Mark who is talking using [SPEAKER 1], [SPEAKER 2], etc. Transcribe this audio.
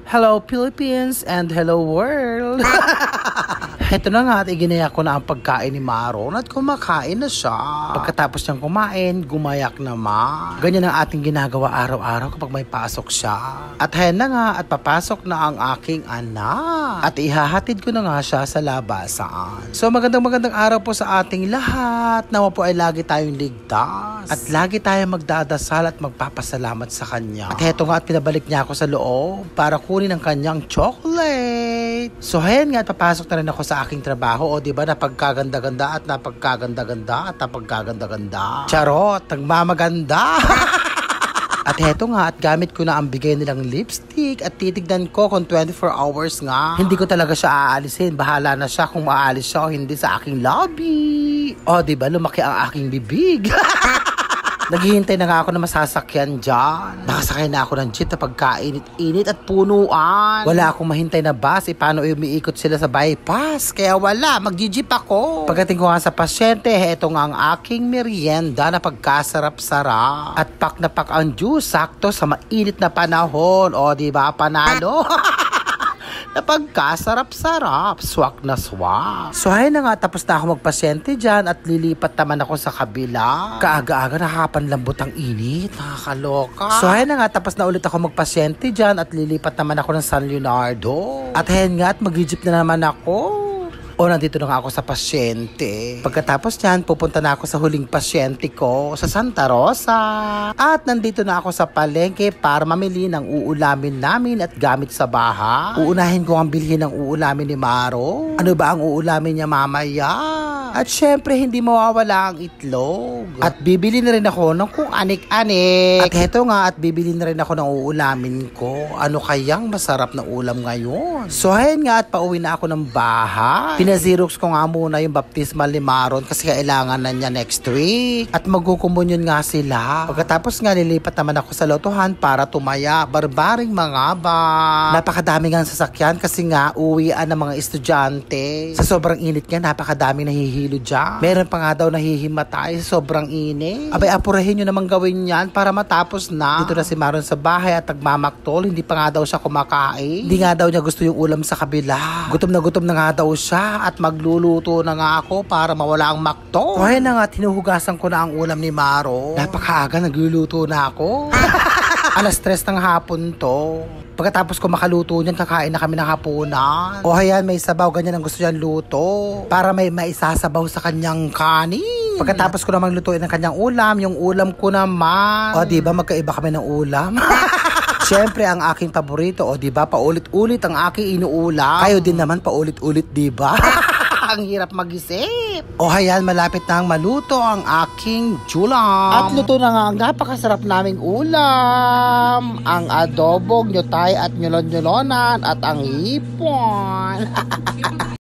[SPEAKER 1] Hello Philippines and hello world! Heto na nga at iginaya ko na ang pagkain ni Maron at kumakain na siya. Pagkatapos niyang kumain, gumayak naman. Ganyan ang ating ginagawa araw-araw kapag may pasok siya. At ayan na nga at papasok na ang aking anak. At ihahatid ko na nga siya sa labasan. So magandang araw po sa ating lahat. Nawa po ay lagi tayong ligtas. At lagi tayong magdadasal at magpapasalamat sa kanya. At heto nga at pinabalik niya ako sa loob para kunin ang kanyang chocolate. So ayan nga at papasok na rin ako sa aking trabaho. O diba napagkaganda-ganda at napagkaganda-ganda at napagkaganda-ganda. Charot, nagmamaganda. At heto nga at gamit ko na ang bigay nilang lipstick at titignan ko kung 24 hours nga. Hindi ko talaga siya aalisin. Bahala na siya kung maalis siya o hindi sa aking lobby. O diba lumaki ang aking bibig. Naghihintay na nga ako na masasakyan dyan. Nakasakay na ako ng jeep na pagkainit-init at punuan. Wala akong mahintay na bus. Paano umiikot sila sa bypass? Kaya wala, mag-jeep ako. Pagdating ko nga sa pasyente, eto nga ang aking merienda na pagkasarap-sarap. At pak na pak ang juice, sakto sa mainit na panahon. O diba, panalo? Na pagkasarap-sarap, swak na swak. So ayun na nga, tapos na ako magpasyente dyan at lilipat naman ako sa kabila. Kaaga-aga nakapanlambot ang init, nakakaloka. So ayun na nga, tapos na ulit ako magpasyente dyan at lilipat naman ako ng San Leonardo. At ayun nga, at mag-jeep na naman ako. O nandito na nga ako sa pasyente. Pagkatapos niyan, pupunta na ako sa huling pasyente ko sa Santa Rosa. At nandito na ako sa palengke para mamili ng uulamin namin at gamit sa bahay. Uunahin ko ang bilhin ng uulamin ni Maro. Ano ba ang uulamin niya mamaya? At syempre, hindi mawawala ang itlog. At bibili na rin ako ng kung anik-anik. At heto nga, at bibili na rin ako ng uulamin ko. Ano kayang masarap na ulam ngayon? So ayan nga, at pauwi na ako ng bahay. Pinazirox ko nga muna yung baptismal ni Maron kasi kailangan na niya next week. At magkukumunyon nga sila. Pagkatapos nga, lilipat naman ako sa lotohan para tumaya. Barbaring mga ba. Napakadami nga sasakyan kasi nga uwian ng mga estudyante. Sa sobrang init nga, napakadami nahihilo dyan. Meron pa nga daw nahihimatay sa sobrang init. Abay, apurahin nyo naman gawin yan para matapos na. Dito na si Maron sa bahay at nagmamaktol. Hindi pa nga daw siya kumakain. Hindi nga daw niya gusto yung ulam sa kabila. Gutom na nga daw siya at magluluto na nga ako para mawala ang makto. Kaya na nga, tinuhugasan ko na ang ulam ni Maro. Napakaaga, nagluluto na ako. Alas 3 ng hapon to. Pagkatapos ko makaluto niyan, kakain na kami ng hapunan. O ayan, may sabaw, ganyan ang gusto niyan luto. Para may maisasabaw sa kanyang kanin. Pagkatapos ko namang lutuin ang kanyang ulam, yung ulam ko naman. O diba, magkaiba kami ng ulam. Siyempre, ang aking paborito, o diba, paulit-ulit ang aking inuulam. Kayo din naman, paulit-ulit, diba? Ang hirap mag-isip. O hayan, malapit na ang maluto ang aking julam. At luto na nga ang napakasarap naming ulam. Ang adobong nyotay at nyulon-nyulonan at ang hipon.